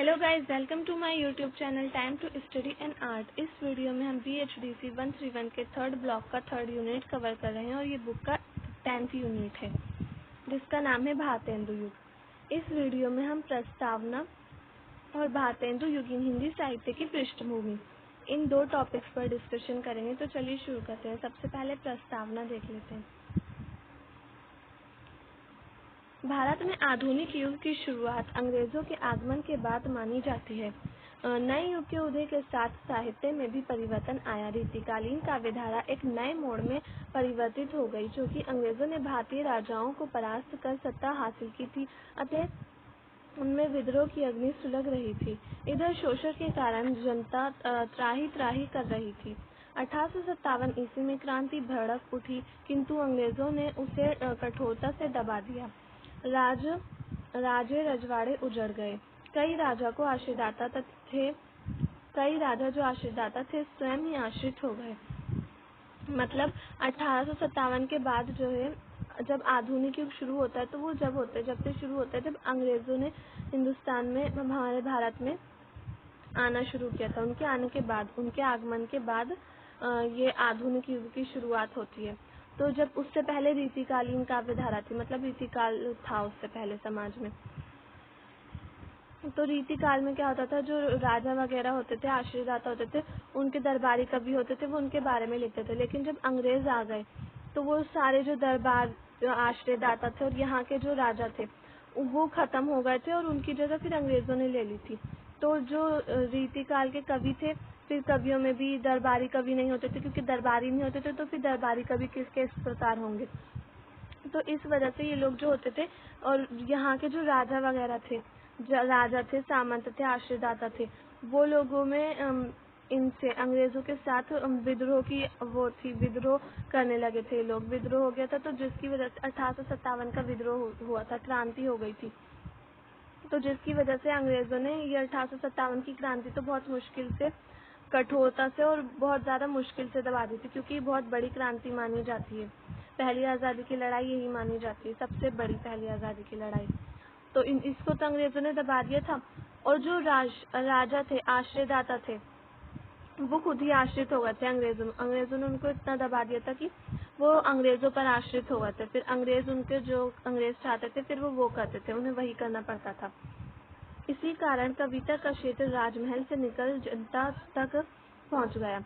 Hello guys, welcome to my YouTube channel time to study and art. इस video में हम BHDC 131 के third block का third unit cover कर रहे हैं और ये बुक का 10th यूनिट है जिसका नाम है भारतेंदु युग। इस वीडियो में हम प्रस्तावना और भारतेंदु युगीन हिंदी साहित्य की पृष्ठभूमि इन दो टॉपिक्स पर डिस्कशन करेंगे। तो चलिए शुरू करते हैं। सबसे पहले प्रस्तावना देख लेते हैं। भारत में आधुनिक युग की शुरुआत अंग्रेजों के आगमन के बाद मानी जाती है। नए युग के उदय के साथ साहित्य में भी परिवर्तन आया। रीतिकालीन काव्यधारा एक नए मोड़ में परिवर्तित हो गई, जो कि अंग्रेजों ने भारतीय राजाओं को परास्त कर सत्ता हासिल की थी, अतः उनमें विद्रोह की अग्नि सुलग रही थी। इधर शोषण के कारण जनता त्राही त्राही कर रही थी। 1857 ईस्वी में क्रांति भड़क उठी, किंतु अंग्रेजों ने उसे कठोरता से दबा दिया। राजे रजवाड़े उजड़ गए। कई राजा जो आश्रितदाता थे स्वयं ही आश्रित हो गए। मतलब 1857 के बाद जो है, जब आधुनिक युग शुरू होता है तो वो जब से शुरू होता है जब अंग्रेजों ने हिंदुस्तान में, हमारे भारत में आना शुरू किया था। उनके आगमन के बाद ये आधुनिक युग की शुरुआत होती है। तो जब उससे पहले रीतिकालीन काव्यधारा थी, मतलब रीतिकाल था उससे पहले समाज में। तो रीतिकाल में क्या होता था, जो राजा वगैरह होते थे, आश्रयदाता होते थे, उनके दरबारी कवि होते थे, वो उनके बारे में लिखते थे। लेकिन जब अंग्रेज आ गए तो वो सारे जो दरबार आश्रयदाता थे और यहाँ के जो राजा थे वो खत्म हो गए थे और उनकी जगह फिर अंग्रेजों ने ले ली थी। तो जो रीतिकाल के कवि थे, फिर कवियों में भी दरबारी कवि नहीं होते थे, क्योंकि दरबारी नहीं होते थे तो फिर दरबारी कवि किस प्रकार होंगे। तो इस वजह से ये लोग जो होते थे, और यहाँ के जो राजा थे, सामंत थे, आश्रयदाता थे, वो लोगों में इनसे अंग्रेजों के साथ विद्रोह करने लगे थे। लोग विद्रोह हो गया था, तो जिसकी वजह से 1857 का विद्रोह हुआ था, क्रांति हो गई थी। तो जिसकी वजह से अंग्रेजों ने ये 1857 की क्रांति तो बहुत मुश्किल से, कठोरता से और बहुत ज़्यादा मुश्किल से दबा दी थी, क्योंकि बहुत बड़ी क्रांति मानी जाती है। पहली आज़ादी की लड़ाई यही मानी जाती है, सबसे बड़ी पहली आज़ादी की लड़ाई। तो इसको तो अंग्रेजों ने दबा दिया था। और जो राजा थे, आश्रयदाता थे, वो खुद ही आश्रित हो गए थे अंग्रेजों ने उनको इतना दबा दिया था कि वो अंग्रेजों पर आश्रित हो गए थे। फिर अंग्रेज चाहते थे, फिर वो करते थे, उन्हें वही करना पड़ता था। इसी कारण कविता का क्षेत्र राजमहल से निकल जनता तक पहुंच गया।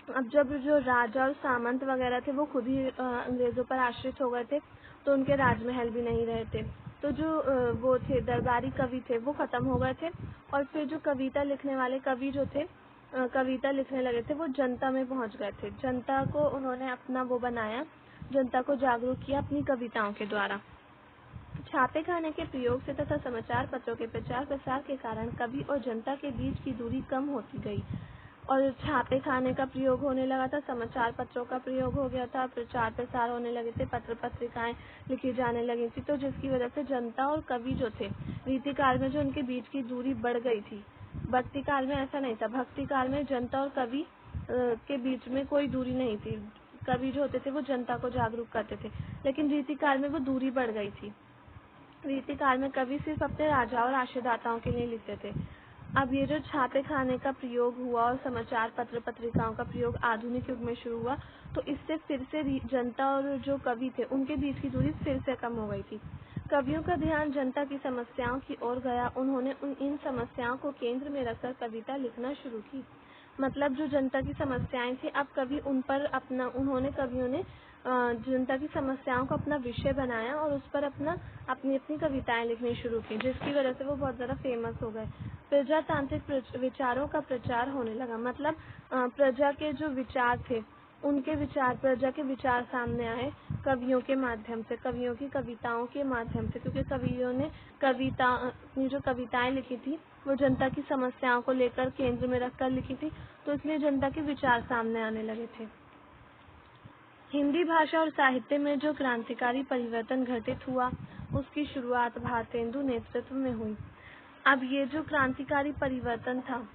अब जब जो राजा और सामंत वगैरह थे वो खुद ही अंग्रेजों पर आश्रित हो गए थे, तो उनके राजमहल भी नहीं रहे थे। तो जो वो थे दरबारी कवि थे, वो खत्म हो गए थे। और फिर जो कविता लिखने वाले कवि जो थे, कविता लिखने लगे थे, वो जनता में पहुंच गए थे। जनता को उन्होंने अपना वो बनाया, जनता को जागरूक किया अपनी कविताओं के द्वारा। छापे खाने के प्रयोग से तथा समाचार पत्रों के प्रचार प्रसार के कारण कवि और जनता के बीच की दूरी कम होती गई और छापे खाने का प्रयोग होने लगा था, समाचार पत्रों का प्रयोग हो गया था, प्रचार प्रसार होने लगे थे, पत्र पत्रिकाएं लिखी जाने लगी थी। तो जिसकी वजह से जनता और कवि जो थे, रीतिकाल में जो उनके बीच की दूरी बढ़ गई थी। भक्ति काल में ऐसा नहीं था। भक्ति काल में जनता और कवि के बीच में कोई दूरी नहीं थी। कवि जो होते थे वो जनता को जागरूक करते थे, लेकिन रीतिकाल में वो दूरी बढ़ गई थी। रीतिकाल में कवि सिर्फ अपने राजा और आश्रयदाताओं के लिए लिखते थे। अब ये जो छापे खाने का प्रयोग हुआ और समाचार पत्र पत्रिकाओं का प्रयोग आधुनिक युग में शुरू हुआ, तो इससे फिर से जनता और जो कवि थे उनके बीच की दूरी फिर से कम हो गई थी। कवियों का ध्यान जनता की समस्याओं की ओर गया। उन्होंने इन समस्याओं को केंद्र में रखकर कविता लिखना शुरू की। मतलब जो जनता की समस्याएं थी, अब कवियों ने जनता की समस्याओं को अपना विषय बनाया और उस पर अपनी कविताएं लिखनी शुरू की, जिसकी वजह से वो बहुत ज़्यादा फेमस हो गए। प्रजातांत्रिक विचारों का प्रचार होने लगा। मतलब प्रजा के जो विचार थे, प्रजा के विचार सामने आए कवियों के माध्यम से, कवियों की कविताओं के माध्यम से, क्योंकि कवियों ने जो कविताएं लिखी थी वो जनता की समस्याओं को लेकर केंद्र में रखकर लिखी थी, तो इसलिए जनता के विचार सामने आने लगे थे। हिंदी भाषा और साहित्य में जो क्रांतिकारी परिवर्तन घटित हुआ, उसकी शुरुआत भारतेंदु नेतृत्व में हुई। अब ये जो क्रांतिकारी परिवर्तन था,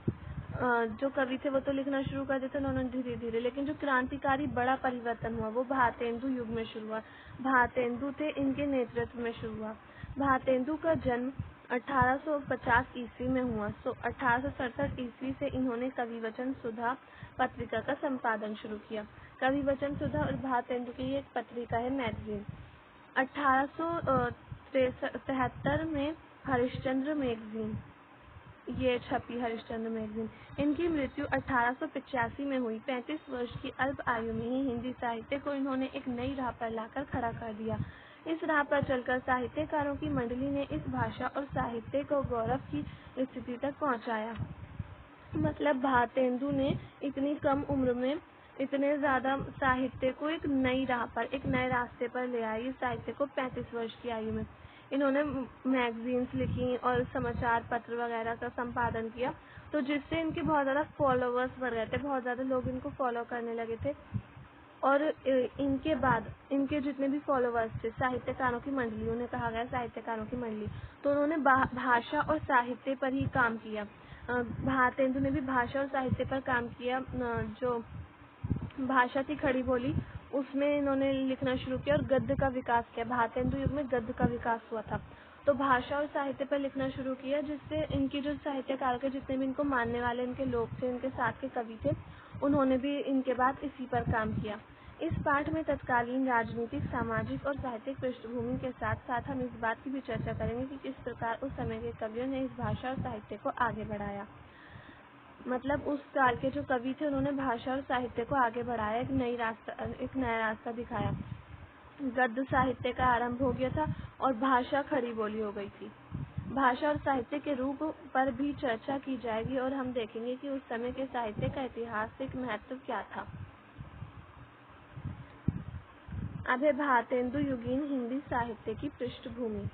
जो कवि थे वो तो लिखना शुरू कर देते उन्होंने धीरे धीरे, लेकिन जो क्रांतिकारी बड़ा परिवर्तन हुआ वो भारतेंदु युग में शुरू हुआ। भारतेंदु थे, इनके नेतृत्व में शुरू हुआ। भारतेंदु का जन्म 1850 ईस्वी में हुआ। 1867 ईस्वी से इन्होंने कविवचन सुधा पत्रिका का संपादन शुरू किया। कविवचन सुधा और भारतेंदु की एक पत्रिका है, मैगजीन। 1873 में हरिश्चंद्र मैगजीन ये छपी, हरिश्चंद्र मैगजीन। इनकी मृत्यु 1885 में हुई। 35 वर्ष की अल्प आयु में ही हिंदी साहित्य को इन्होंने एक नई राह पर लाकर खड़ा कर दिया। इस राह पर चलकर साहित्यकारों की मंडली ने इस भाषा और साहित्य को गौरव की स्थिति तक पहुंचाया। मतलब भारतेंदु ने इतनी कम उम्र में इतने ज़्यादा साहित्य को एक नई राह पर, एक नए रास्ते पर ले आई। साहित्य को 35 वर्ष की आयु में इन्होंने मैगजीन्स लिखी और समाचार पत्र वगैरह का संपादन किया, तो जिससे इनके बहुत ज़्यादा फॉलोवर्स बढ़ गए थे, बहुत ज़्यादा लोग इनको फॉलो करने लगे थे। और इनके बाद इनके जितने भी फॉलोवर्स थे, साहित्यकारों की मंडली, उन्हें कहा गया साहित्यकारों की मंडली, तो उन्होंने भाषा और साहित्य पर ही काम किया। भारतेंदु ने भी भाषा और साहित्य पर काम किया। जो भाषा थी खड़ी बोली, उसमें इन्होंने लिखना शुरू किया और गद्य का विकास किया। भारतेंदु युग में गद्य का विकास हुआ था, तो भाषा और साहित्य पर लिखना शुरू किया, जिससे इनकी जो साहित्यकार के जितने भी इनको मानने वाले इनके लोग थे, इनके साथ के कवि थे, उन्होंने भी इनके बाद इसी पर काम किया। इस पाठ में तत्कालीन राजनीतिक, सामाजिक और साहित्यिक पृष्ठभूमि के साथ साथ हम इस बात की भी चर्चा करेंगे कि किस प्रकार उस समय के कवियों ने इस भाषा और साहित्य को आगे बढ़ाया। मतलब उस काल के जो कवि थे, उन्होंने भाषा और साहित्य को आगे बढ़ाया, एक नया रास्ता दिखाया। गद्य साहित्य का आरंभ हो गया था और भाषा खड़ी बोली हो गई थी। भाषा और साहित्य के रूप पर भी चर्चा की जाएगी और हम देखेंगे कि उस समय के साहित्य का ऐतिहासिक महत्व क्या था। अब है भारतेंदु युगीन हिंदी साहित्य की पृष्ठभूमि।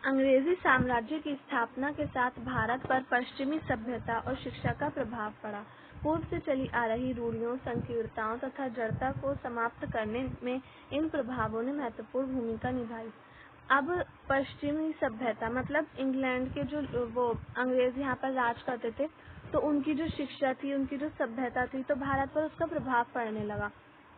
अंग्रेजी साम्राज्य की स्थापना के साथ भारत पर पश्चिमी सभ्यता और शिक्षा का प्रभाव पड़ा। पूर्व से चली आ रही रूढ़ियों, संकीर्णताओं तथा जड़ता को समाप्त करने में इन प्रभावों ने महत्वपूर्ण भूमिका निभाई। अब पश्चिमी सभ्यता मतलब इंग्लैंड के जो वो अंग्रेज यहाँ पर राज करते थे, तो उनकी जो शिक्षा थी, उनकी जो सभ्यता थी, तो भारत पर उसका प्रभाव पड़ने लगा।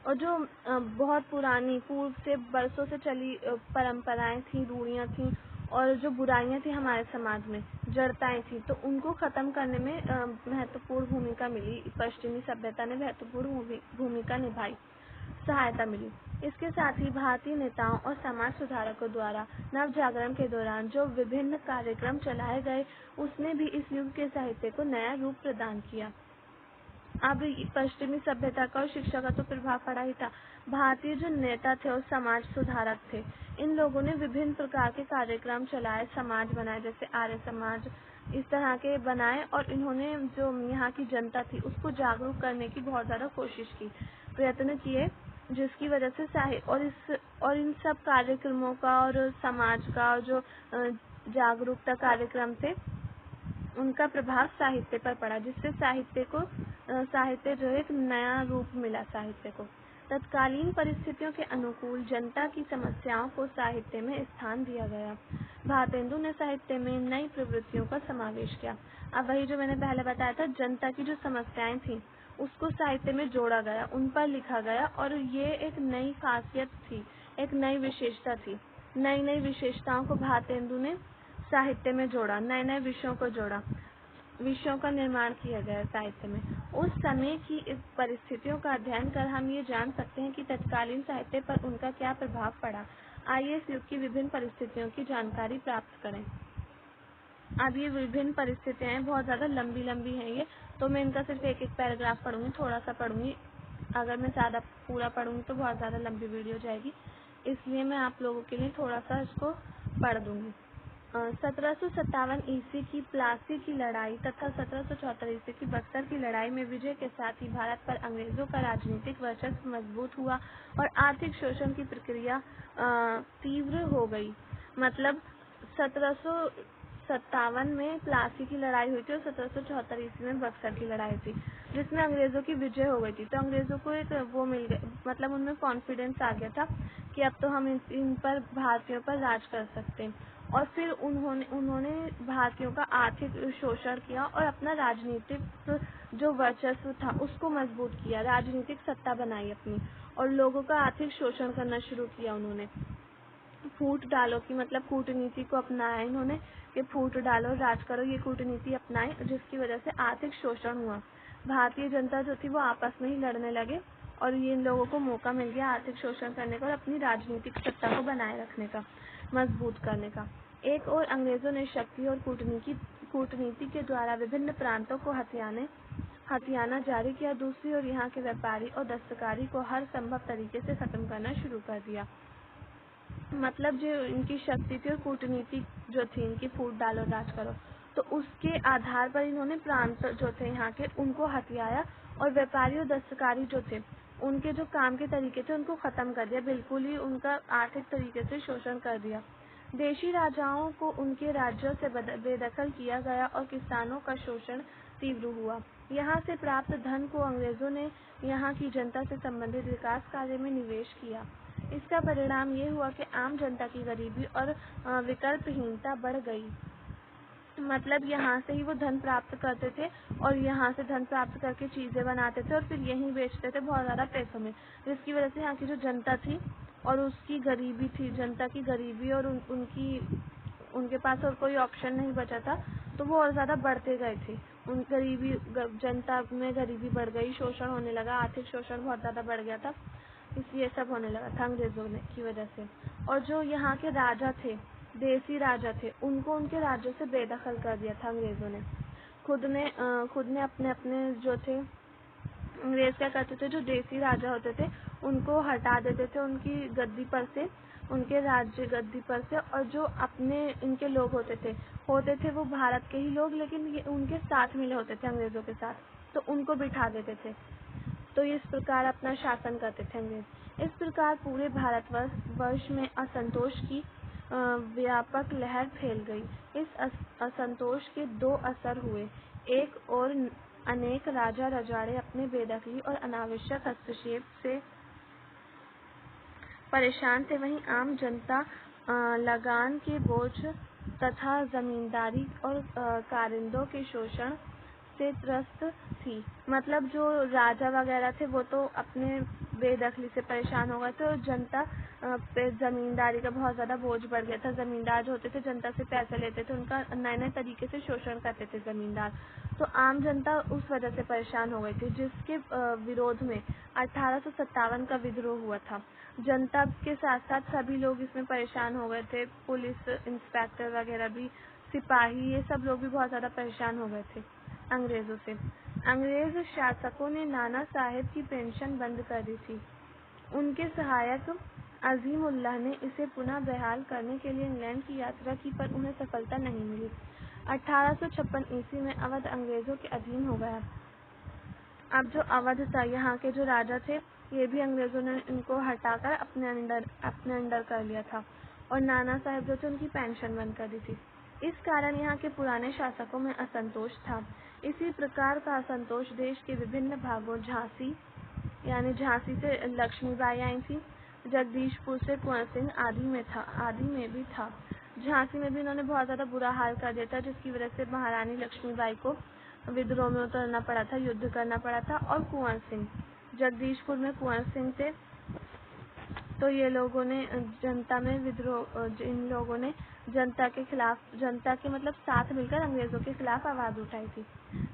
और जो बहुत पुरानी पूर्व से बरसों से चली परंपराएं थी, रूढ़ियाँ थी और जो बुराइयां थी हमारे समाज में, जड़ताएं थी, तो उनको खत्म करने में महत्वपूर्ण भूमिका मिली। पश्चिमी सभ्यता ने महत्वपूर्ण भूमिका निभाई, सहायता मिली। इसके साथ ही भारतीय नेताओं और समाज सुधारकों द्वारा नव जागरण के दौरान जो विभिन्न कार्यक्रम चलाए गए, उसने भी इस युग के साहित्य को नया रूप प्रदान किया। अब पश्चिमी सभ्यता का और शिक्षा का तो प्रभाव पड़ा ही था। भारतीय जो नेता थे और समाज सुधारक थे, इन लोगों ने विभिन्न प्रकार के कार्यक्रम चलाए, समाज बनाए, जैसे आर्य समाज, इस तरह के बनाए, और इन्होंने जो यहाँ की जनता थी उसको जागरूक करने की बहुत ज़्यादा कोशिश की, प्रयत्न किए, जिसकी वजह से और इन सब कार्यक्रमों का और समाज का और जो जागरूकता कार्यक्रम थे, उनका प्रभाव साहित्य पर पड़ा, जिससे साहित्य जो एक नया रूप मिला साहित्य को। तत्कालीन परिस्थितियों के अनुकूल जनता की समस्याओं को साहित्य में स्थान दिया गया। भारतेंदु ने साहित्य में नई प्रवृत्तियों का समावेश किया। अब वही जो मैंने पहले बताया था, जनता की जो समस्याएं थी उसको साहित्य में जोड़ा गया, उन पर लिखा गया, और ये एक नई खासियत थी, एक नई विशेषता थी। नई नई विशेषताओं को भारतेंदु ने साहित्य में जोड़ा, नए नए विषयों को जोड़ा, विषयों का निर्माण किया गया साहित्य में। उस समय की इस परिस्थितियों का अध्ययन कर हम ये जान सकते हैं कि तत्कालीन साहित्य पर उनका क्या प्रभाव पड़ा। आइए इस युग की विभिन्न परिस्थितियों की जानकारी प्राप्त करें। अब ये विभिन्न परिस्थितियाँ हैं, बहुत ज़्यादा लंबी लंबी हैं ये, तो मैं इनका सिर्फ एक एक पैराग्राफ पढ़ूंगी, थोड़ा सा पढ़ूंगी। अगर मैं ज़्यादा पूरा पढ़ूंगी तो बहुत ज़्यादा लंबी वीडियो जाएगी, इसलिए मैं आप लोगों के लिए थोड़ा सा इसको पढ़ दूंगी। 1757 ईस्वी की प्लासी की लड़ाई तथा 1774 ईस्वी की बक्सर की लड़ाई में विजय के साथ ही भारत पर अंग्रेजों का राजनीतिक वर्चस्व मजबूत हुआ और आर्थिक शोषण की प्रक्रिया तीव्र हो गई। मतलब 1757 में प्लासी की लड़ाई हुई थी और 1774 ईस्वी में बक्सर की लड़ाई थी, जिसमें अंग्रेजों की विजय हो गई थी। तो अंग्रेजों को एक वो मिल गया, मतलब उनमें कॉन्फिडेंस आ गया था कि अब तो हम इन पर, भारतीयों पर राज कर सकते हैं। और फिर उन्होंने भारतीयों का आर्थिक शोषण किया और अपना राजनीतिक जो वर्चस्व था उसको मजबूत किया, राजनीतिक सत्ता बनाई अपनी, और लोगों का आर्थिक शोषण करना शुरू किया उन्होंने। फूट डालो की मतलब कूटनीति को अपनाया इन्होंने कि फूट डालो राज करो, ये कूटनीति अपनाई, जिसकी वजह से आर्थिक शोषण हुआ। भारतीय जनता जो थी वो आपस में ही लड़ने लगे और ये इन लोगों को मौका मिल गया आर्थिक शोषण करने का और अपनी राजनीतिक सत्ता को बनाए रखने का, मजबूत करने का। एक और अंग्रेजों ने शक्ति और कूटनीति के द्वारा विभिन्न प्रांतों को हथियाना जारी किया। दूसरी ओर यहाँ के व्यापारी और दस्तकारी को हर संभव तरीके से खत्म करना शुरू कर दिया। मतलब जो इनकी शक्ति थी और कूटनीति जो थी इनकी, फूट डालो राज करो, तो उसके आधार पर इन्होंने प्रांत जो थे यहाँ के उनको हथियाया और व्यापारी और दस्तकारी जो थे उनके जो काम के तरीके थे उनको खत्म कर दिया, बिल्कुल ही उनका आर्थिक तरीके से शोषण कर दिया। देशी राजाओं को उनके राज्यों से बेदखल किया गया और किसानों का शोषण तीव्र हुआ। यहाँ से प्राप्त धन को अंग्रेजों ने यहाँ की जनता से संबंधित विकास कार्य में निवेश किया। इसका परिणाम ये हुआ कि आम जनता की गरीबी और विकल्पहीनता बढ़ गई। मतलब यहाँ से ही वो धन प्राप्त करते थे और यहाँ से धन प्राप्त करके चीज़ें बनाते थे और फिर यहीं बेचते थे बहुत ज़्यादा पैसों में, जिसकी वजह से यहाँ की जो जनता थी और उसकी गरीबी थी, जनता की गरीबी और उनके पास और कोई ऑप्शन नहीं बचा था, तो वो और ज़्यादा बढ़ते गए थे। जनता में गरीबी बढ़ गई, शोषण होने लगा, आर्थिक शोषण बहुत ज़्यादा बढ़ गया था, इसलिए सब होने लगा था अंग्रेजों की वजह से। और जो यहाँ के राजा थे, देसी राजा थे, उनको उनके राज्यों से बेदखल कर दिया था अंग्रेजों ने। खुद ने अपने जो थे, अंग्रेज क्या करते थे, जो देसी राजा होते थे उनको हटा देते थे उनकी गद्दी पर से, उनके राज्य गद्दी पर से, और जो अपने इनके लोग होते थे वो भारत के ही लोग, लेकिन ये उनके साथ मिले होते थे अंग्रेजों के साथ, तो उनको बिठा देते थे। तो इस प्रकार अपना शासन करते थे अंग्रेज। इस प्रकार पूरे भारतवर्ष में असंतोष की व्यापक लहर फैल गई। इस असंतोष के दो असर हुए। एक और अनेक राजा रजाड़े अपने बेदखली और अनावश्यक हस्तक्षेप से परेशान थे, वहीं आम जनता लगान के बोझ तथा जमींदारी और कारिंदों के शोषण से त्रस्त थी। मतलब जो राजा वगैरह थे वो तो अपने बेदखली से परेशान हो गए थे और जनता पे जमींदारी का बहुत ज़्यादा बोझ बढ़ गया था। जमींदार जो होते थे जनता से पैसे लेते थे, उनका नए नए तरीके से शोषण करते थे जमींदार, तो आम जनता उस वजह से परेशान हो गई थी, जिसके विरोध में 1857 का विद्रोह हुआ था। जनता के साथ साथ सभी लोग इसमें परेशान हो गए थे, पुलिस इंस्पेक्टर वगैरह भी, सिपाही, ये सब लोग भी बहुत ज़्यादा परेशान हो गए थे अंग्रेज़ों से। अंग्रेज शासकों ने नाना साहेब की पेंशन बंद कर दी थी। उनके सहायक अजीमुल्लाह ने इसे पुनः बहाल करने के लिए इंग्लैंड की यात्रा की, पर उन्हें सफलता नहीं मिली। 1856 ईस्वी में अवध अंग्रेजों के अधीन हो गया। अब जो अवध था, यहाँ के जो राजा थे, ये भी अंग्रेजों ने इनको हटाकर अपने अंडर कर लिया था और नाना साहेब जो थे उनकी पेंशन बंद कर दी थी। इस कारण यहाँ के पुराने शासकों में असंतोष था। इसी प्रकार का असंतोष देश के विभिन्न भागों, झांसी से लक्ष्मीबाई आई थी, जगदीशपुर से कुंवर सिंह आदि में भी था। झांसी में भी इन्होंने बहुत ज़्यादा बुरा हाल कर दिया था, जिसकी वजह से महारानी लक्ष्मीबाई को विद्रोह में उतरना पड़ा था, युद्ध करना पड़ा था। और कुंवर सिंह, जगदीशपुर में कुंवर सिंह थे, तो ये लोगों ने जनता में विद्रोह, इन लोगों ने जनता के मतलब साथ मिलकर अंग्रेजों के खिलाफ आवाज़ उठाई थी।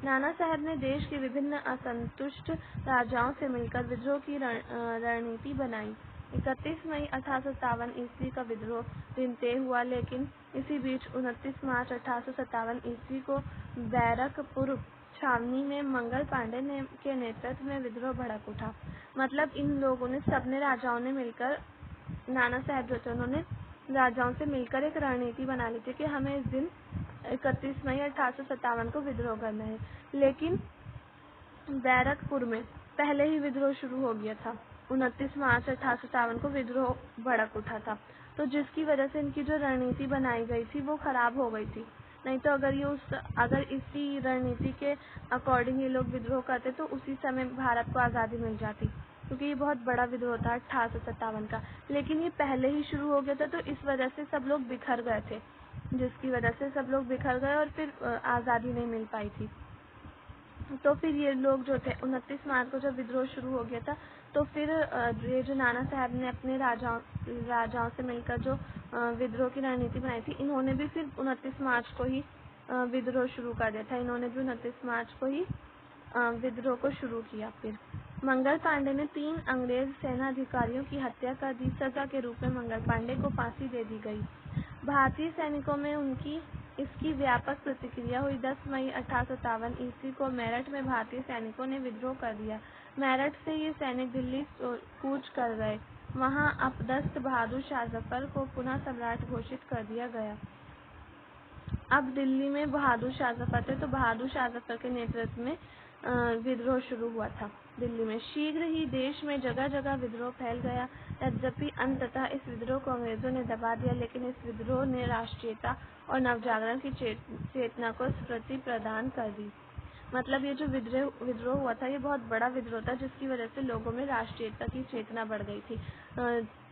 नाना साहब ने देश के विभिन्न असंतुष्ट राजाओं से मिलकर विद्रोह की रणनीति बनाई। 31 मई 1857 ईस्वी का विद्रोह दिन तय हुआ, लेकिन इसी बीच 29 मार्च 1857 ईस्वी को बैरकपुर छावनी में मंगल पांडे के नेतृत्व में विद्रोह भड़क उठा। मतलब इन लोगों ने, सबने राजाओं ने मिलकर, नाना साहब जो थे उन्होंने राजाओं से मिलकर एक रणनीति बना ली थी कि हमें इस दिन 31 मई 1857 को विद्रोह करना है, लेकिन बैरकपुर में पहले ही विद्रोह शुरू हो गया था। 29 मार्च 1857 को विद्रोह भड़क उठा था, तो जिसकी वजह से इनकी जो रणनीति बनाई गई थी वो खराब हो गई थी। नहीं तो अगर इसी रणनीति के अकॉर्डिंग ये लोग विद्रोह करते तो उसी समय भारत को आज़ादी मिल जाती, क्योंकि ये बहुत बड़ा विद्रोह था 1857 का। लेकिन ये पहले ही शुरू हो गया था, तो इस वजह से सब लोग बिखर गए थे, जिसकी वजह से सब लोग बिखर गए और फिर आज़ादी नहीं मिल पाई थी। तो फिर ये लोग जो थे 29 मार्च को जब विद्रोह शुरू हो गया था, तो फिर ये जो नाना साहब ने अपने राजाओं से मिलकर जो विद्रोह की रणनीति बनाई थी, इन्होंने भी फिर 29 मार्च को ही विद्रोह शुरू कर दिया था। इन्होंने भी 29 मार्च को ही विद्रोह को शुरू किया। फिर मंगल पांडे ने 3 अंग्रेज सेना अधिकारियों की हत्या कर दी। सजा के रूप में मंगल पांडे को फांसी दे दी गई। भारतीय सैनिकों में इसकी व्यापक प्रतिक्रिया हुई। 10 मई 1857 ईस्वी को मेरठ में भारतीय सैनिकों ने विद्रोह कर दिया। मेरठ से ये सैनिक दिल्ली कूच कर गए। वहां अपदस्थ बहादुर शाह जफर को पुनः सम्राट घोषित कर दिया गया। अब दिल्ली में बहादुर शाह जफर थे, तो बहादुर शाह जफर के नेतृत्व में विद्रोह शुरू हुआ था दिल्ली में। शीघ्र ही देश में जगह जगह विद्रोह फैल गया। यद्यपि अंततः इस विद्रोह को अंग्रेजों ने दबा दिया, लेकिन इस विद्रोह ने राष्ट्रीयता और नवजागरण की चेतना को स्फूर्ति प्रदान कर दी। मतलब ये जो विद्रोह हुआ था, ये बहुत बड़ा विद्रोह था, जिसकी वजह से लोगों में राष्ट्रीयता की चेतना बढ़ गई थी,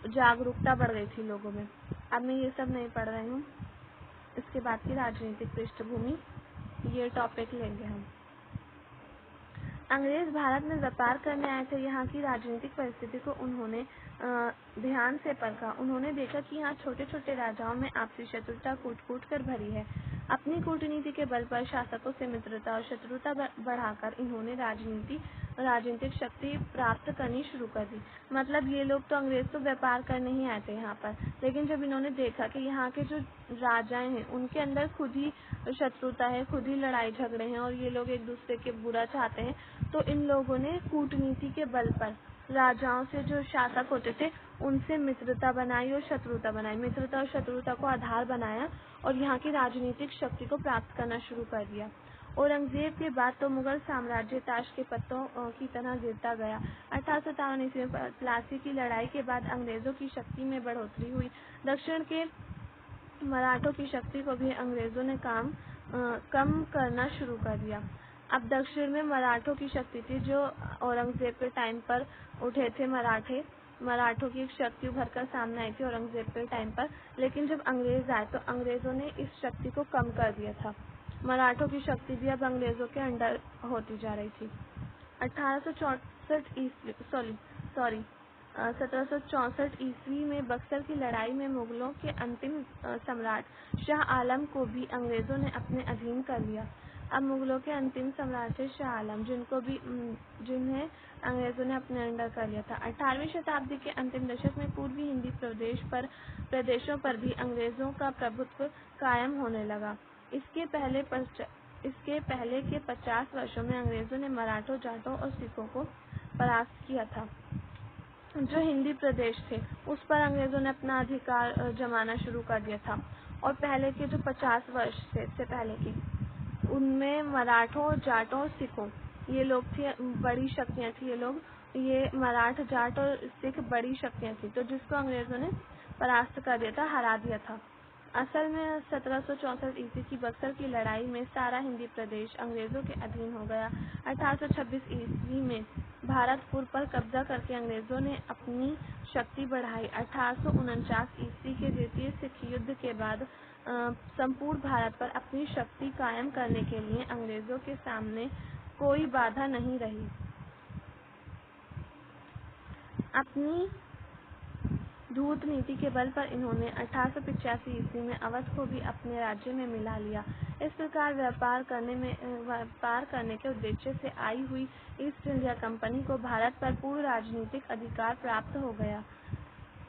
जागरूकता बढ़ गई थी लोगों में। अब मैं ये सब नहीं पढ़ रही हूँ। इसके बाद की राजनीतिक पृष्ठभूमि, ये टॉपिक लेंगे हम। अंग्रेज भारत में व्यापार करने आए थे। यहाँ की राजनीतिक परिस्थिति को उन्होंने ध्यान से परखा। उन्होंने देखा कि यहाँ छोटे छोटे राजाओं में आपसी शत्रुता कूट कर भरी है। अपनी कूटनीति के बल पर शासकों से मित्रता और शत्रुता बढ़ाकर इन्होंने राजनीतिक शक्ति प्राप्त करनी शुरू कर दी। मतलब ये लोग तो अंग्रेज तो व्यापार करने ही आए थे यहाँ पर, लेकिन जब इन्होंने देखा कि यहाँ के जो राजाएं हैं उनके अंदर खुद ही शत्रुता है, खुद ही लड़ाई झगड़े हैं और ये लोग एक दूसरे के बुरा चाहते हैं, तो इन लोगों ने कूटनीति के बल पर राजाओं से, जो शासक होते थे, उनसे मित्रता बनाई और शत्रुता बनाई। मित्रता और शत्रुता को आधार बनाया और यहाँ की राजनीतिक शक्ति को प्राप्त करना शुरू कर दिया। औरंगजेब के बाद तो मुगल साम्राज्य ताश के पत्तों की तरह गिरता गया। 1857 ईस्वी में प्लासी की लड़ाई के बाद अंग्रेजों की शक्ति में बढ़ोतरी हुई। दक्षिण के मराठों की शक्ति को भी अंग्रेजों ने कम करना शुरू कर दिया। अब दक्षिण में मराठों की शक्ति थी, जो औरंगजेब के टाइम पर उठे थे। मराठों की एक शक्ति उभर कर सामने आई थी औरंगजेब के टाइम पर, लेकिन जब अंग्रेज आए तो अंग्रेजों ने इस शक्ति को कम कर दिया था। मराठों की शक्ति भी अब अंग्रेजों के अंडर होती जा रही थी। 1764 ईस्वी में बक्सर की लड़ाई में मुगलों के अंतिम सम्राट शाह आलम को भी अंग्रेजों ने अपने अधीन कर लिया। अब मुगलों के अंतिम सम्राट थे शाह आलम, जिन्हें अंग्रेजों ने अपने अंडर कर लिया था। 18वीं शताब्दी के अंतिम दशक में पूर्वी हिंदी प्रदेशों पर भी अंग्रेजों का प्रभुत्व कायम होने लगा। इसके पहले के 50 वर्षों में अंग्रेजों ने मराठों, जाटों और सिखों को परास्त किया था। जो हिंदी प्रदेश थे, उस पर अंग्रेजों ने अपना अधिकार जमाना शुरू कर दिया था। और पहले के जो 50 वर्ष थे, इससे पहले के, उनमें मराठों, जाटों और सिखों, ये लोग थे, बड़ी शक्तियाँ थी। ये मराठ, जाट और सिख बड़ी शक्तियाँ थी, तो जिसको अंग्रेजों ने परास्त कर दिया था, हरा दिया था। असल में 1764 ईस्वी की बक्सर की लड़ाई में सारा हिंदी प्रदेश अंग्रेजों के अधीन हो गया। 1826 ईस्वी में भारतपुर पर कब्जा करके अंग्रेजों ने अपनी शक्ति बढ़ाई। 1849 ईस्वी के द्वितीय सिख युद्ध के बाद संपूर्ण भारत पर अपनी शक्ति कायम करने के लिए अंग्रेजों के सामने कोई बाधा नहीं रही। अपनी धूर्त नीति के बल पर इन्होंने 1885 ईस्वी में अवध को भी अपने राज्य में मिला लिया। इस प्रकार व्यापार करने के उद्देश्य से आई हुई ईस्ट इंडिया कंपनी को भारत पर पूर्ण राजनीतिक अधिकार प्राप्त हो गया।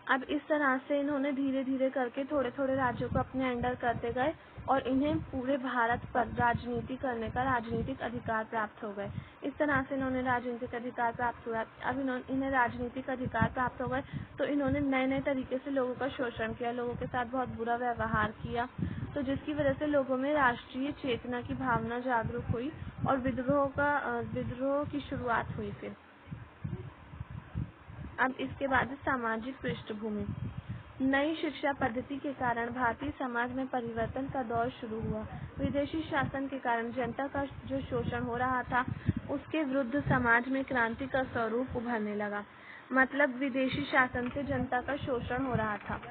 अब इस तरह से इन्होंने धीरे धीरे करके थोड़े थोड़े राज्यों को अपने अंडर करते गए और इन्हें पूरे भारत पर राजनीति करने का राजनीतिक अधिकार प्राप्त हो गए। इस तरह से इन्होंने राजनीतिक अधिकार प्राप्त हुआ। अब इन्हें राजनीतिक अधिकार प्राप्त हो गए तो इन्होंने नए नए तरीके से लोगों का शोषण किया, लोगों के साथ बहुत बुरा व्यवहार किया, तो जिसकी वजह से लोगों में राष्ट्रीय चेतना की भावना जागरूक हुई और विद्रोह की शुरुआत हुई। फिर अब इसके बाद सामाजिक पृष्ठभूमि। नई शिक्षा पद्धति के कारण भारतीय समाज में परिवर्तन का दौर शुरू हुआ। विदेशी शासन के कारण जनता का जो शोषण हो रहा था, उसके विरुद्ध समाज में क्रांति का स्वरूप उभरने लगा। मतलब विदेशी शासन से जनता का शोषण हो रहा था।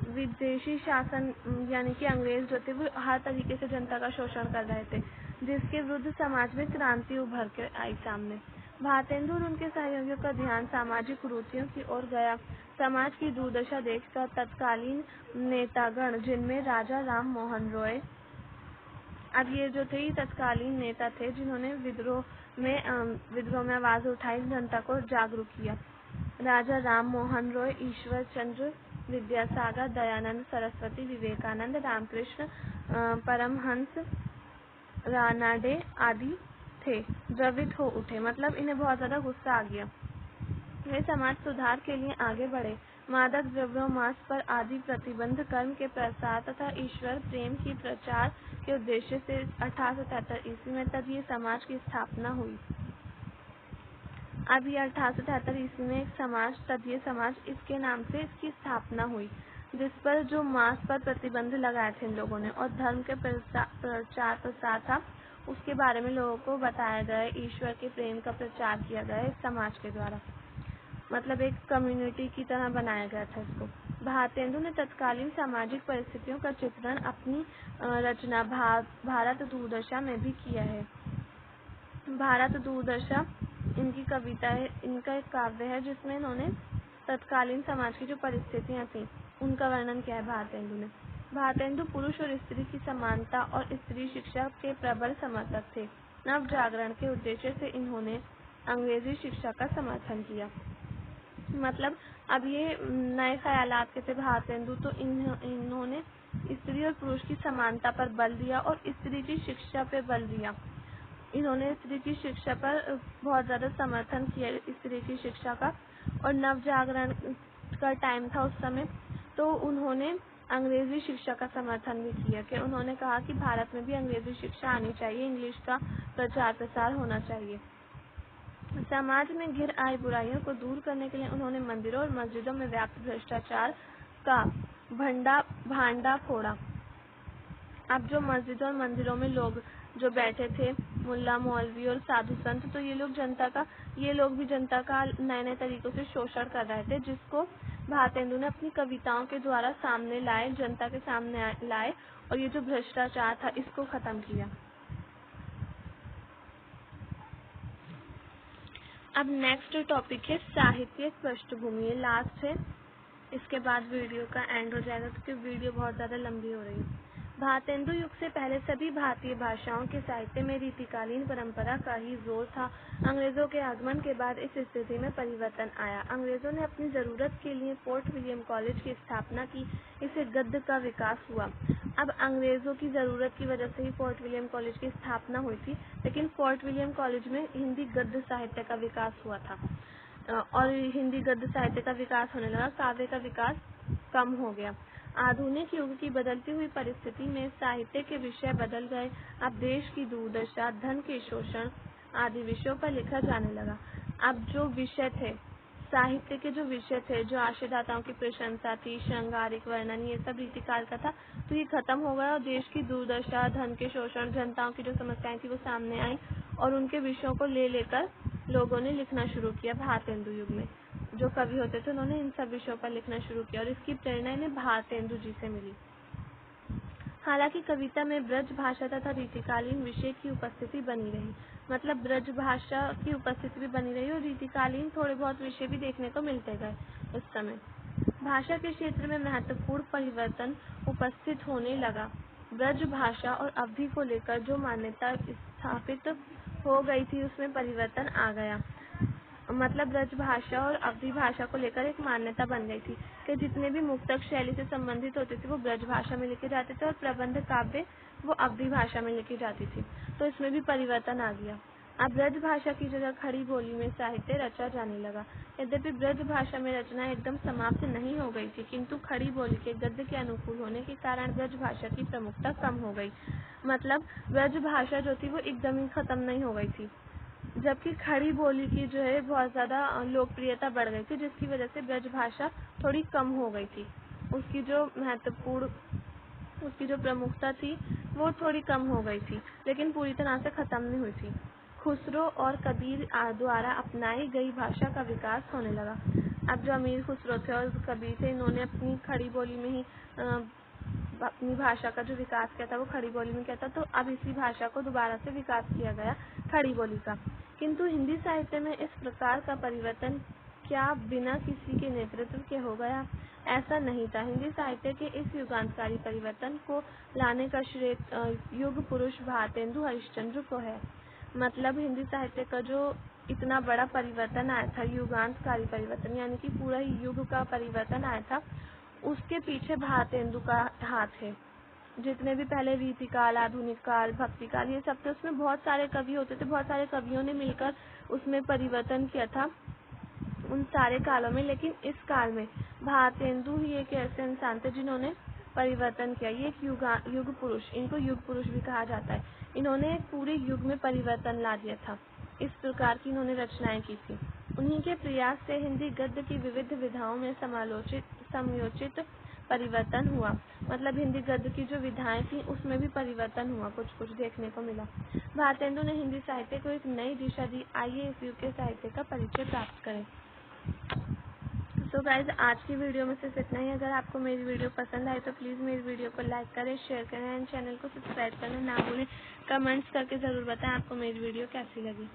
विदेशी शासन यानी कि अंग्रेज जो थे, वो हर तरीके से जनता का शोषण कर रहे थे, जिसके विरुद्ध समाज में क्रांति उभर कर आई सामने। भारतेंदु और उनके सहयोगियों का ध्यान सामाजिक कुरीतियों की ओर गया। समाज की दुर्दशा देखकर तत्कालीन नेतागण, जिनमें राजा राम मोहन रॉय, अब ये जो थे तत्कालीन नेता थे जिन्होंने विद्रोह में आवाज उठाई, जनता को जागरूक किया। राजा राम मोहन रॉय, ईश्वर चंद्र विद्यासागर, दयानंद सरस्वती, विवेकानंद, रामकृष्ण परमहंस, रानाडे आदि थे। द्रवित हो उठे, मतलब इन्हें बहुत ज्यादा गुस्सा आ गया। वे समाज सुधार के लिए आगे बढ़े। मादक द्रव्यों, मांस पर आदि प्रतिबंध, कर्म के प्रसार तथा ईश्वर प्रेम की प्रचार के उद्देश्य से 1873 ईस्वी में तदीय समाज की स्थापना हुई। अब ये 1873 ईस्वी में एक समाज, तदीय समाज, इसके नाम से इसकी स्थापना हुई, जिस पर जो मांस पर प्रतिबंध लगाए थे इन लोगों ने, और धर्म के प्रचार प्रसार था, उसके बारे में लोगों को बताया गया। ईश्वर के प्रेम का प्रचार किया गया इस समाज के द्वारा, मतलब एक कम्युनिटी की तरह बनाया गया था इसको। भारतेंदु ने तत्कालीन सामाजिक परिस्थितियों का चित्रण अपनी रचना भारत दुर्दशा में भी किया है। भारत दुर्दशा इनकी कविता है, इनका एक काव्य है जिसमें इन्होंने तत्कालीन समाज की जो परिस्थितियां थी उनका वर्णन किया है भारतेंदु ने। भारतेंदु पुरुष और स्त्री की समानता और स्त्री शिक्षा के प्रबल समर्थक थे। नव जागरण के उद्देश्य से इन्होंने अंग्रेजी शिक्षा का समर्थन किया। मतलब अब ये नए ख्यालात के थे भारतेंदु, तो इन्होंने स्त्री और पुरुष की समानता पर बल दिया और स्त्री की शिक्षा पर बल दिया। इन्होंने स्त्री की शिक्षा पर बहुत ज़्यादा समर्थन किया, स्त्री की शिक्षा का। और नव जागरण का टाइम था उस समय, तो उन्होंने अंग्रेजी शिक्षा का समर्थन भी किया कि उन्होंने कहा कि भारत में भी अंग्रेजी शिक्षा आनी चाहिए, इंग्लिश का प्रचार प्रसार होना चाहिए। समाज में घिर आई बुराइयों को दूर करने के लिए उन्होंने मंदिरों और मस्जिदों में व्याप्त भ्रष्टाचार का भांडा फोड़ा। अब जो मस्जिदों और मंदिरों में लोग जो बैठे थे, मुल्ला मौलवी और साधु संत, तो ये लोग भी जनता का नए नए तरीकों से शोषण कर रहे थे, जिसको भारतेंदु ने अपनी कविताओं के द्वारा सामने लाए, जनता के सामने लाए, और ये जो भ्रष्टाचार था इसको खत्म किया। अब नेक्स्ट टॉपिक है साहित्यिक पृष्ठभूमि, ये लास्ट है, इसके बाद वीडियो का एंड हो जाएगा क्योंकि वीडियो बहुत ज़्यादा लंबी हो रही है। भारतेंदु युग से पहले सभी भारतीय भाषाओं के साहित्य में रीतिकालीन परंपरा का ही जोर था। अंग्रेजों के आगमन के बाद इस स्थिति में परिवर्तन आया। अंग्रेजों ने अपनी जरूरत के लिए फोर्ट विलियम कॉलेज की स्थापना की, इससे गद्य का विकास हुआ। अब अंग्रेजों की जरूरत की वजह से ही फोर्ट विलियम कॉलेज की स्थापना हुई थी, लेकिन फोर्ट विलियम कॉलेज में हिंदी गद्य साहित्य का विकास हुआ था, और हिंदी गद्य साहित्य का विकास होने लगा, काव्य का विकास कम हो गया। आधुनिक युग की बदलती हुई परिस्थिति में साहित्य के विषय बदल गए। अब देश की दुर्दशा, धन के शोषण आदि विषयों पर लिखा जाने लगा। अब जो विषय थे, साहित्य के जो विषय थे, जो आशयदाताओं की प्रशंसा थी, श्रृंगारिक वर्णन, ये सब रीतिकाल का था, तो ये खत्म हो गया और देश की दुर्दशा, धन के शोषण, जनताओं की जो समस्याएं थी वो सामने आई, और उनके विषयों को लेकर लोगों ने लिखना शुरू किया। भारतेंदु युग में जो कवि होते थे उन्होंने इन सब विषयों पर लिखना शुरू किया, और इसकी प्रेरणा इन्हें भारतेंदु जी से मिली। हालांकि कविता में ब्रज भाषा तथा रीतिकालीन विषय की उपस्थिति बनी रही, मतलब ब्रज भाषा की उपस्थिति भी बनी रही और रीतिकालीन थोड़े बहुत विषय भी देखने को मिलते गए उस समय। भाषा के क्षेत्र में महत्वपूर्ण परिवर्तन उपस्थित होने लगा। ब्रज भाषा और अवधि को लेकर जो मान्यता स्थापित हो गई थी उसमें परिवर्तन आ गया। मतलब ब्रज भाषा और अवधी भाषा को लेकर एक मान्यता बन गई थी कि जितने भी मुक्तक शैली से संबंधित होते थे वो ब्रज भाषा में लिखे जाते थे और प्रबंध काव्य वो अवधी भाषा में लिखी जाती थी, तो इसमें भी परिवर्तन आ गया। अब ब्रज भाषा की जगह खड़ी बोली में साहित्य रचा जाने लगा। यद्यपि ब्रज भाषा में रचना एकदम समाप्त नहीं हो गई थी, किंतु खड़ी बोली के गद्य के अनुकूल होने के कारण ब्रज भाषा की प्रमुखता कम हो गई। मतलब ब्रज भाषा जो थी वो एकदम ही खत्म नहीं हो गई थी, जबकि खड़ी बोली की जो है बहुत ज़्यादा लोकप्रियता बढ़ गई थी, जिसकी वजह से ब्रज भाषा थोड़ी कम हो गई थी। उसकी जो प्रमुखता थी वो थोड़ी कम हो गई थी, लेकिन पूरी तरह से ख़त्म नहीं हुई थी। खुसरो और कबीर द्वारा अपनाई गई भाषा का विकास होने लगा। अब जो अमीर खुसरो थे और कबीर थे, इन्होंने अपनी खड़ी बोली में ही अपनी भाषा का जो विकास किया था वो खड़ी बोली में किया था, तो अब इसी भाषा को दोबारा से विकास किया गया खड़ी बोली का। किंतु हिंदी साहित्य में इस प्रकार का परिवर्तन क्या बिना किसी के नेतृत्व के हो गया? ऐसा नहीं था। हिंदी साहित्य के इस युगांतकारी परिवर्तन को लाने का श्रेय युग पुरुष भारतेंदु हरिश्चंद्र को है। मतलब हिंदी साहित्य का जो इतना बड़ा परिवर्तन आया था, युगांतकारी परिवर्तन, यानी कि पूरा युग का परिवर्तन आया था, उसके पीछे भारतेंदु का हाथ है। जितने भी पहले रीतिकाल, आधुनिक काल, भक्ति काल, ये सब थे, उसमें बहुत सारे कवि होते थे, बहुत सारे कवियों ने मिलकर उसमें परिवर्तन किया था उन सारे कालों में। लेकिन इस काल में भारतेंदु ही एक ऐसे इंसान थे जिन्होंने परिवर्तन किया। ये एक युग पुरुष, इनको युग पुरुष भी कहा जाता है। इन्होंने एक पूरे युग में परिवर्तन ला दिया था। इस प्रकार की इन्होंने रचनाएं की थी। उन्हीं के प्रयास से हिंदी गद्य की विविध विधाओं में समयोचित परिवर्तन हुआ। मतलब हिंदी गद्य की जो विधाएं थी उसमें भी परिवर्तन हुआ, कुछ कुछ देखने को मिला। भारतेंदु ने हिंदी साहित्य को एक नई दिशा दी। आइए इस युग के साहित्य का परिचय प्राप्त करें। सो गाइज, आज की वीडियो में सिर्फ इतना ही। अगर आपको मेरी वीडियो पसंद आए तो प्लीज़ मेरी वीडियो को लाइक करें, शेयर करें एंड चैनल को सब्सक्राइब करना ना भूलें। कमेंट्स करके ज़रूर बताएं आपको मेरी वीडियो कैसी लगी।